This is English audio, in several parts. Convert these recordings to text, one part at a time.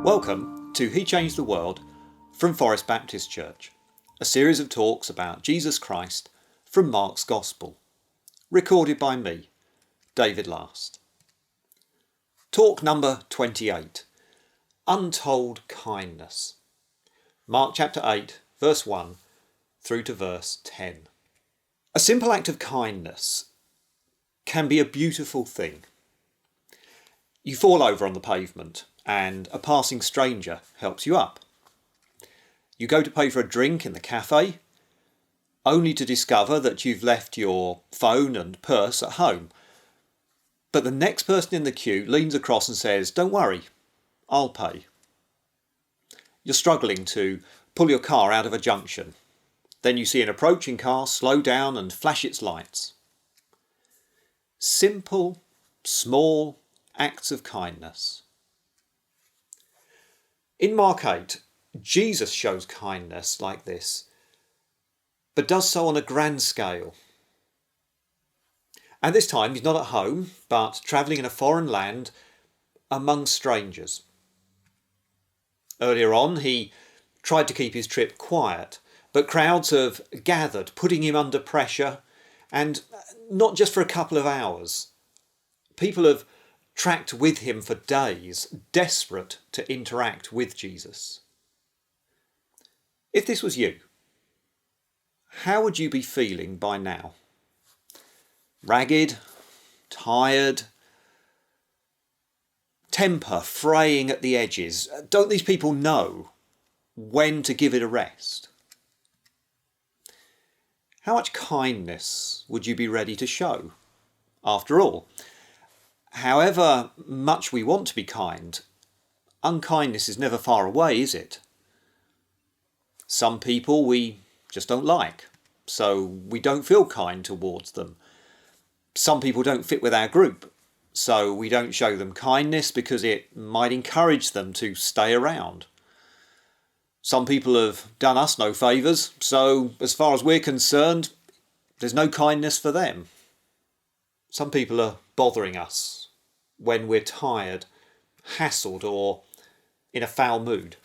Welcome to He Changed the World from Forest Baptist Church, a series of talks about Jesus Christ from Mark's Gospel, recorded by me, David Last. Talk number 28, Untold Kindness. Mark chapter 8, verse 1 through to verse 10. A simple act of kindness can be a beautiful thing. You fall over on the pavement and a passing stranger helps you up. You go to pay for a drink in the cafe, only to discover that you've left your phone and purse at home. But the next person in the queue leans across and says, "Don't worry, I'll pay." You're struggling to pull your car out of a junction. Then you see an approaching car slow down and flash its lights. Simple, small acts of kindness. In Mark 8, Jesus shows kindness like this, but does so on a grand scale. And this time he's not at home, but travelling in a foreign land among strangers. Earlier on, he tried to keep his trip quiet, but crowds have gathered, putting him under pressure, and not just for a couple of hours. People have tracked with him for days, desperate to interact with Jesus. If this was you, how would you be feeling by now? Ragged, tired, temper fraying at the edges. Don't these people know when to give it a rest? How much kindness would you be ready to show? After all, however much we want to be kind, unkindness is never far away, is it? Some people we just don't like, so we don't feel kind towards them. Some people don't fit with our group, so we don't show them kindness because it might encourage them to stay around. Some people have done us no favours, so as far as we're concerned, there's no kindness for them. Some people are bothering us when we're tired, hassled, or in a foul mood.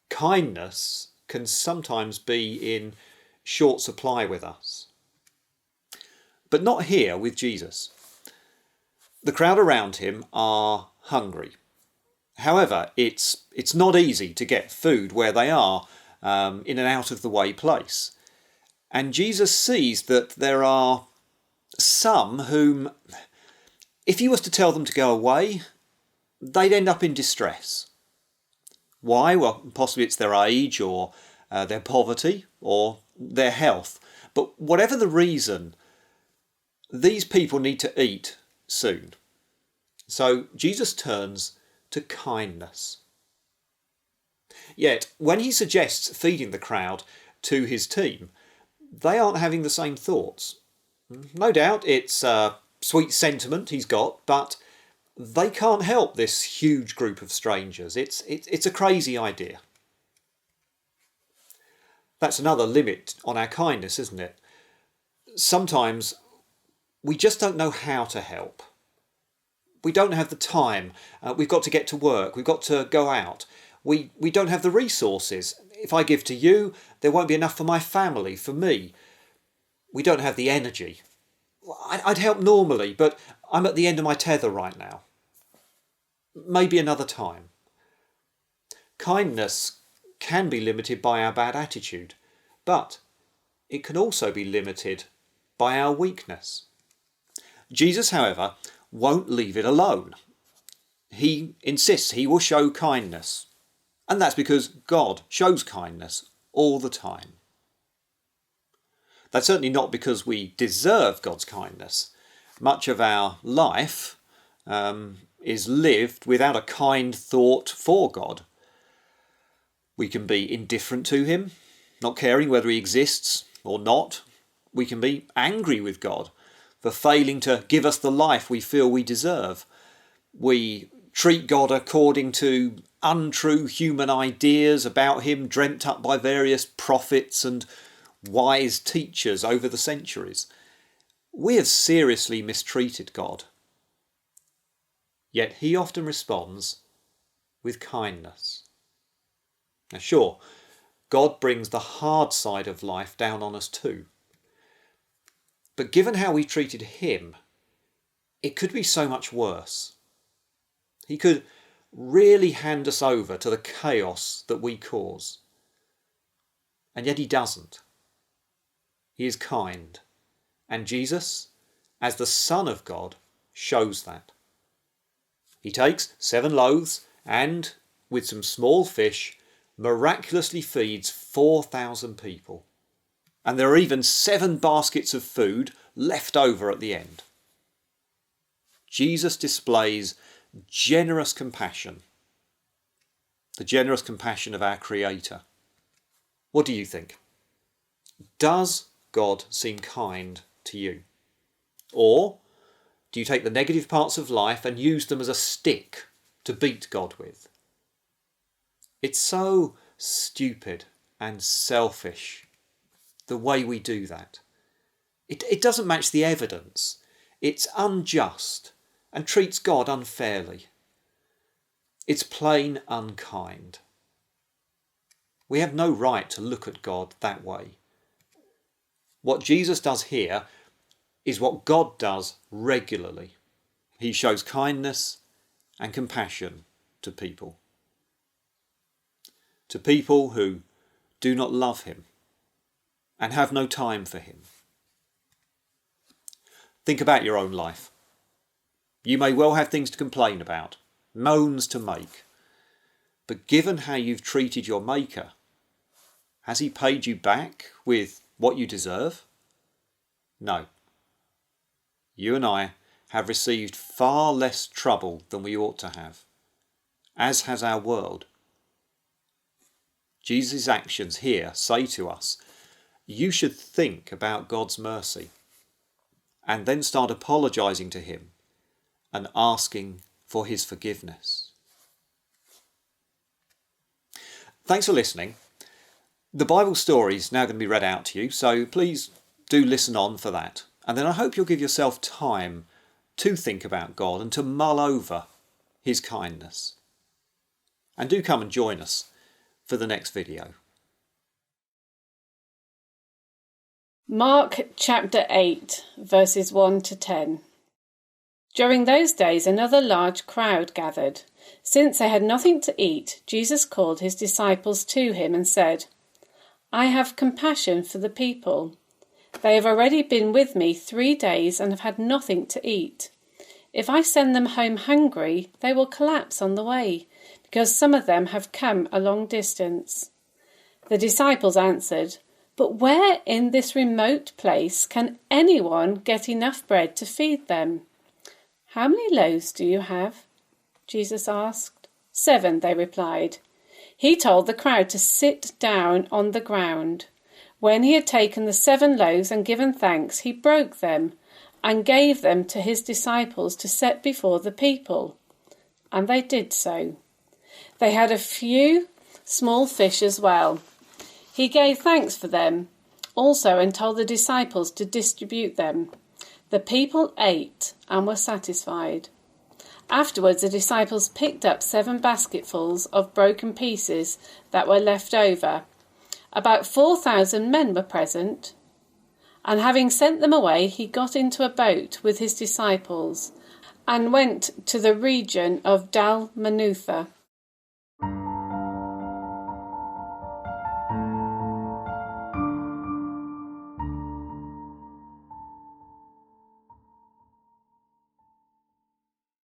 Kindness can sometimes be in short supply with us. But not here with Jesus. The crowd around him are hungry. However, it's not easy to get food where they are, in an out-of-the-way place. And Jesus sees that there are some whom, if he was to tell them to go away, they'd end up in distress. Why? Well, possibly it's their age or their poverty or their health. But whatever the reason, these people need to eat soon. So Jesus turns to kindness. Yet, when he suggests feeding the crowd to his team, they aren't having the same thoughts. No doubt it's a sweet sentiment he's got, but they can't help this huge group of strangers. It's a crazy idea. That's another limit on our kindness, isn't it? Sometimes we just don't know how to help. We don't have the time. We've got to get to work. We've got to go out. We don't have the resources. If I give to you, there won't be enough for my family, for me. We don't have the energy. I'd help normally, but I'm at the end of my tether right now. Maybe another time. Kindness can be limited by our bad attitude, but it can also be limited by our weakness. Jesus, however, won't leave it alone. He insists he will show kindness, and that's because God shows kindness all the time. That's certainly not because we deserve God's kindness. Much of our life is lived without a kind thought for God. We can be indifferent to him, not caring whether he exists or not. We can be angry with God for failing to give us the life we feel we deserve. We treat God according to untrue human ideas about him dreamt up by various prophets and wise teachers over the centuries. We have seriously mistreated God. Yet he often responds with kindness. Now sure, God brings the hard side of life down on us too. But given how we treated him, it could be so much worse. He could really hand us over to the chaos that we cause. And yet he doesn't. He is kind. And Jesus, as the Son of God, shows that. He takes 7 loaves and, with some small fish, miraculously feeds 4,000 people. And there are even 7 baskets of food left over at the end. Jesus displays generous compassion, the generous compassion of our Creator. What do you think? Does God seem kind to you? Or do you take the negative parts of life and use them as a stick to beat God with? It's so stupid and selfish, the way we do that. It doesn't match the evidence. It's unjust and treats God unfairly. It's plain unkind. We have no right to look at God that way. What Jesus does here is what God does regularly. He shows kindness and compassion to people. To people who do not love him and have no time for him. Think about your own life. You may well have things to complain about, moans to make. But given how you've treated your Maker, has he paid you back with what you deserve? No. You and I have received far less trouble than we ought to have, as has our world. Jesus' actions here say to us, you should think about God's mercy and then start apologising to him and asking for his forgiveness. Thanks for listening. The Bible story is now going to be read out to you, so please do listen on for that. And then I hope you'll give yourself time to think about God and to mull over his kindness. And do come and join us for the next video. Mark chapter 8, verses 1 to 10. During those days another large crowd gathered. Since they had nothing to eat, Jesus called his disciples to him and said, I have compassion for the people. They have already been with me 3 days and have had nothing to eat. If I send them home hungry, they will collapse on the way, because some of them have come a long distance. The disciples answered, But where in this remote place can anyone get enough bread to feed them? How many loaves do you have? Jesus asked. 7, they replied. He told the crowd to sit down on the ground. When he had taken the 7 loaves and given thanks, he broke them and gave them to his disciples to set before the people. And they did so. They had a few small fish as well. He gave thanks for them also and told the disciples to distribute them. The people ate and were satisfied. Afterwards, the disciples picked up 7 basketfuls of broken pieces that were left over. About 4,000 men were present. And having sent them away, he got into a boat with his disciples and went to the region of Dalmanutha.